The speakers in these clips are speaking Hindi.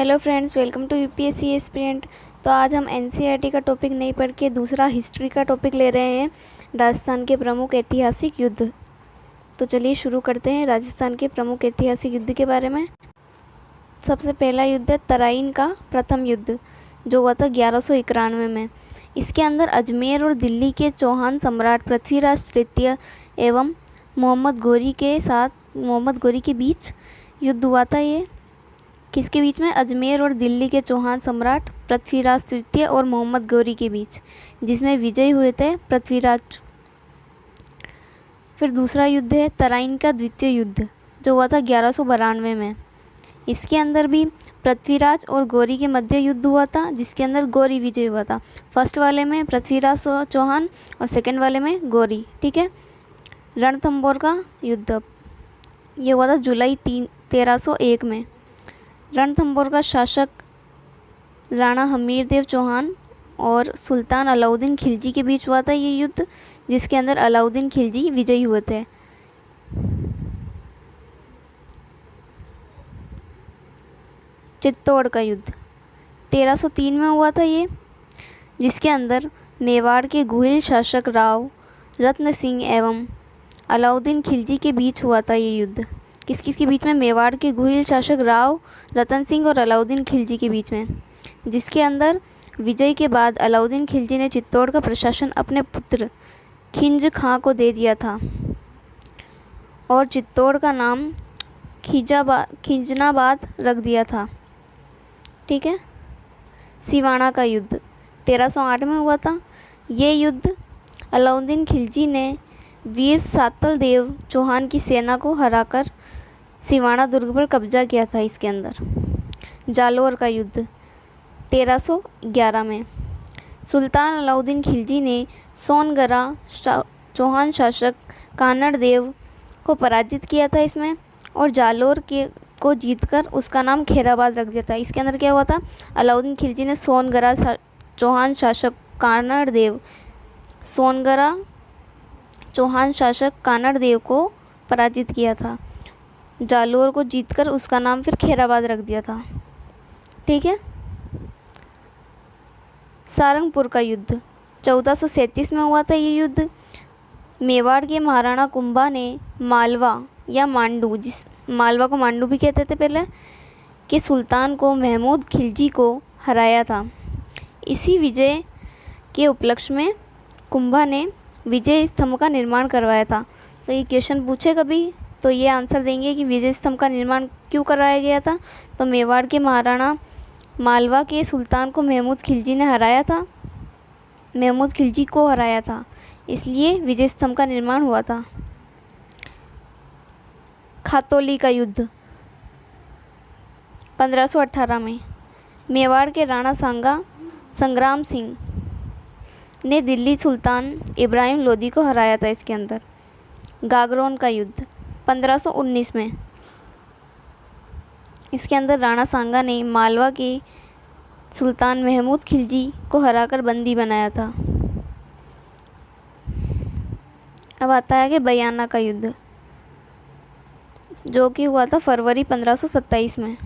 Hello friends, welcome to UPSC aspirant. तो आज हम एनसीईआरटी का टॉपिक नहीं पढ़ के दूसरा हिस्ट्री का टॉपिक ले रहे हैं, राजस्थान के प्रमुख ऐतिहासिक युद्ध। तो चलिए शुरू करते हैं राजस्थान के प्रमुख ऐतिहासिक युद्ध के बारे में। सबसे पहला युद्ध है तराइन का प्रथम युद्ध, जो हुआ था 1191 में। इसके अंदर अजमेर और दिल्ली के चौहान सम्राट पृथ्वीराज तृतीय एवं मोहम्मद गोरी के बीच युद्ध हुआ था। ये किसके बीच में? अजमेर और दिल्ली के चौहान सम्राट पृथ्वीराज तृतीय और मोहम्मद गोरी के बीच, जिसमें विजयी हुए थे पृथ्वीराज। फिर दूसरा युद्ध है तराइन का द्वितीय युद्ध, जो हुआ था 1192 में। इसके अंदर भी पृथ्वीराज और गोरी के मध्य युद्ध हुआ था, जिसके अंदर गोरी विजयी हुआ था। फर्स्ट वाले में पृथ्वीराज चौहान और सेकंड वाले में गोरी। ठीक है। रणथंभौर का युद्ध ये हुआ था जुलाई 1301 में। रणथंभौर का शासक राणा हमीरदेव चौहान और सुल्तान अलाउद्दीन खिलजी के बीच हुआ था ये युद्ध, जिसके अंदर अलाउद्दीन खिलजी विजयी हुए थे। चित्तौड़ का युद्ध 1303 में हुआ था ये, जिसके अंदर मेवाड़ के गुहिल शासक राव रत्न सिंह एवं अलाउद्दीन खिलजी के बीच हुआ था ये युद्ध। किस किस के बीच में? मेवाड़ के गुहिल शासक राव रतन सिंह और अलाउद्दीन खिलजी के बीच में, जिसके अंदर विजय के बाद अलाउद्दीन खिलजी ने चित्तौड़ का प्रशासन अपने पुत्र खिंज खां को दे दिया था और चित्तौड़ का नाम खिंजनाबाद रख दिया था। ठीक है। सिवाना का युद्ध 1308 में हुआ था। ये युद्ध अलाउद्दीन खिलजी ने वीर सातल देव चौहान की सेना को हराकर सिवाना दुर्ग पर कब्जा किया था। इसके अंदर जालोर का युद्ध 1311 में सुल्तान अलाउद्दीन खिलजी ने सोनगरा चौहान शासक कानड़ देव को पराजित किया था इसमें, और जालोर को जीतकर उसका नाम खैराबाद रख दिया था। इसके अंदर क्या हुआ था? अलाउद्दीन खिलजी ने सोनगरा चौहान शासक कानड़ देव को पराजित किया था। जालोर को जीतकर उसका नाम फिर खैराबाद रख दिया था। ठीक है। सारंगपुर का युद्ध 1437 में हुआ था ये युद्ध। मेवाड़ के महाराणा कुंभा ने मालवा या मांडू, मालवा को मांडू भी कहते थे पहले, के सुल्तान को महमूद खिलजी को हराया था। इसी विजय के उपलक्ष्य में कुंभा ने विजय स्तंभ का निर्माण करवाया था। तो ये क्वेश्चन पूछे कभी तो ये आंसर देंगे कि विजय स्तंभ का निर्माण क्यों करवाया गया था। तो मेवाड़ के महाराणा मालवा के सुल्तान को महमूद खिलजी को हराया था, इसलिए विजय स्तंभ का निर्माण हुआ था। खातौली का युद्ध 1518 में मेवाड़ के राणा संग्राम सिंह ने दिल्ली सुल्तान इब्राहिम लोदी को हराया था। इसके अंदर गागरोन का युद्ध 1519 में, इसके अंदर राणा सांगा ने मालवा के सुल्तान महमूद खिलजी को हराकर बंदी बनाया था। अब आता है कि बयाना का युद्ध, जो कि हुआ था फरवरी 1527 में।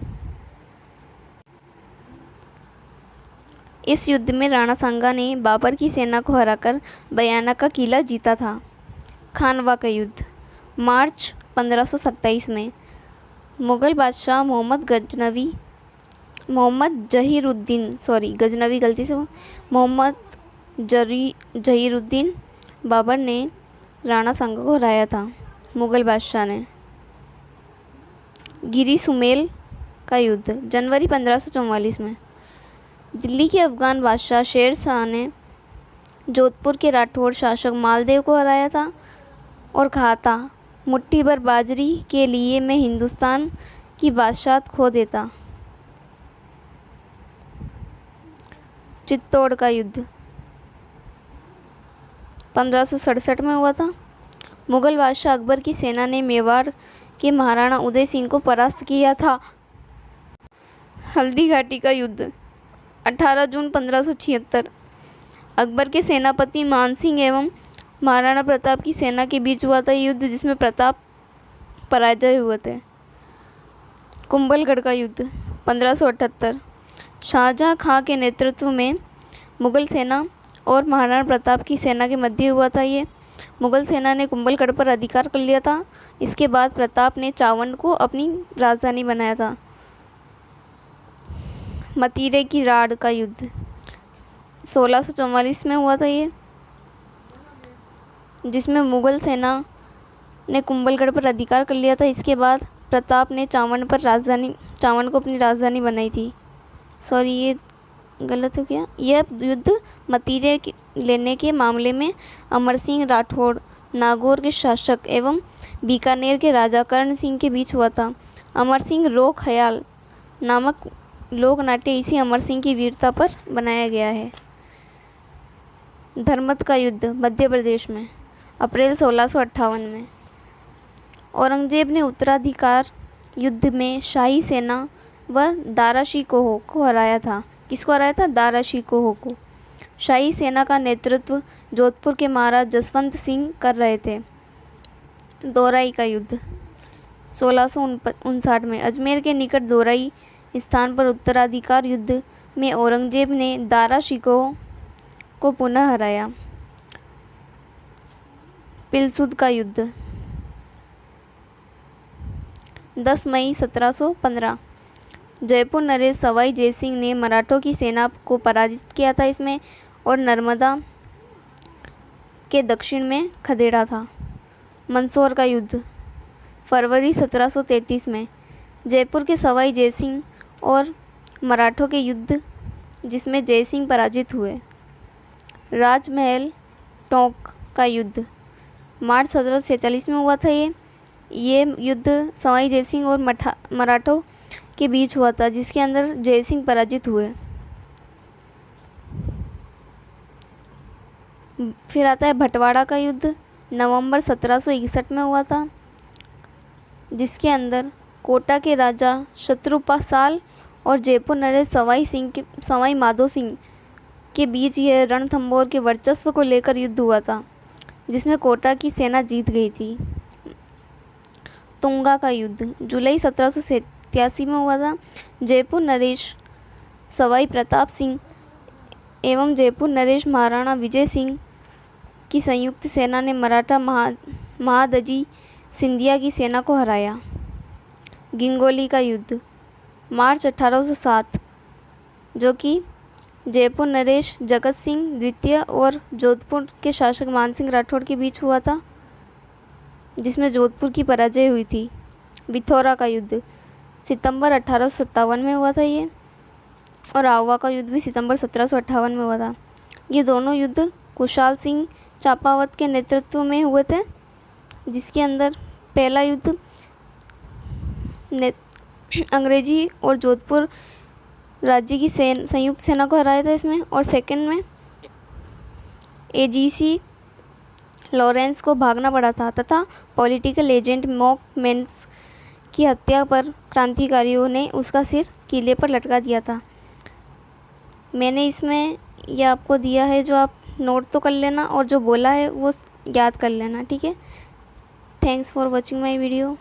इस युद्ध में राणा सांगा ने बाबर की सेना को हराकर बयाना का किला जीता था। खानवा का युद्ध मार्च 1527 में मुग़ल बादशाह मोहम्मद जहीरुद्दीन बाबर ने राणा सांगा को हराया था। मुग़ल बादशाह ने। गिरी सुमेल का युद्ध जनवरी 1544 में दिल्ली के अफ़गान बादशाह शेर शाह ने जोधपुर के राठौड़ शासक मालदेव को हराया था और कहा था, मुट्ठी भर बाजरी के लिए मैं हिंदुस्तान की बादशाहत खो देता। चित्तौड़ का युद्ध 1567 में हुआ था। मुग़ल बादशाह अकबर की सेना ने मेवाड़ के महाराणा उदय सिंह को परास्त किया था। हल्दी घाटी का युद्ध 18 जून 1576 अकबर के सेनापति मानसिंह एवं महाराणा प्रताप की सेना के बीच हुआ था युद्ध, जिसमें प्रताप पराजय हुए थे। कुंभलगढ़ का युद्ध 1578 शाहजहाँ खां के नेतृत्व में मुग़ल सेना और महाराणा प्रताप की सेना के मध्य हुआ था ये। मुग़ल सेना ने कुंभलगढ़ पर अधिकार कर लिया था। इसके बाद प्रताप ने चावंड को अपनी राजधानी बनाया था। मतीरे की राड़ का युद्ध 1644 में हुआ था ये, जिसमें मुग़ल सेना ने कुंभलगढ़ पर अधिकार कर लिया था। इसके बाद प्रताप ने चावंड को अपनी राजधानी बनाई थी। सॉरी, ये गलत हो गया। यह युद्ध मतीरे लेने के मामले में अमर सिंह राठौड़, नागौर के शासक एवं बीकानेर के राजा कर्ण सिंह के बीच हुआ था। अमर सिंह रो ख्याल नामक लोक नाट्य इसी अमर सिंह की वीरता पर बनाया गया है। धर्मत का युद्ध मध्य प्रदेश में अप्रैल 1658 में। औरंगजेब ने उत्तराधिकार युद्ध में शाही सेना व दारा शिकोह को हराया था। किसको हराया था? दारा शिकोह को। शाही सेना का नेतृत्व जोधपुर के महाराज जसवंत सिंह कर रहे थे। दोराई का युद्ध 1659 में अजमेर के निकट दोराई स्थान पर उत्तराधिकार युद्ध में औरंगजेब ने दारा शिकोह को पुनः हराया। पिलसुद का युद्ध 10 मई 1715 जयपुर नरेश सवाई जयसिंह ने मराठों की सेना को पराजित किया था इसमें, और नर्मदा के दक्षिण में खदेड़ा था। मंदसौर का युद्ध फरवरी 1733 में जयपुर के सवाई जयसिंह और मराठों के युद्ध, जिसमें जयसिंह पराजित हुए। राजमहल टोंक का युद्ध मार्च 1746 में हुआ था ये युद्ध सवाई जयसिंह और मराठों के बीच हुआ था, जिसके अंदर जयसिंह पराजित हुए। फिर आता है भटवाड़ा का युद्ध नवंबर 1761 में हुआ था, जिसके अंदर कोटा के राजा शत्रुपाल और जयपुर नरेश सवाई माधो सिंह के बीच यह रणथंभौर के वर्चस्व को लेकर युद्ध हुआ था, जिसमें कोटा की सेना जीत गई थी। तुंगा का युद्ध जुलाई 1787 में हुआ था। जयपुर नरेश सवाई प्रताप सिंह एवं जयपुर नरेश महाराणा विजय सिंह की संयुक्त सेना ने मराठा महादजी सिंधिया की सेना को हराया। गिंगोली का युद्ध मार्च 1807, जो कि जयपुर नरेश जगत सिंह द्वितीय और जोधपुर के शासक मानसिंह राठौड़ के बीच हुआ था, जिसमें जोधपुर की पराजय हुई थी। बिथौरा का युद्ध सितंबर 1857 में हुआ था ये, और आवा का युद्ध भी सितंबर 1758 में हुआ था। ये दोनों युद्ध कुशाल सिंह चापावत के नेतृत्व में हुए थे, जिसके अंदर पहला युद्ध अंग्रेजी और जोधपुर राज्य की संयुक्त सेना को हराया था इसमें, और सेकंड में एजीसी लॉरेंस को भागना पड़ा था तथा पॉलिटिकल एजेंट मॉक मेंस की हत्या पर क्रांतिकारियों ने उसका सिर किले पर लटका दिया था। मैंने इसमें यह आपको दिया है, जो आप नोट तो कर लेना और जो बोला है वो याद कर लेना, ठीक है। Thanks for watching my video.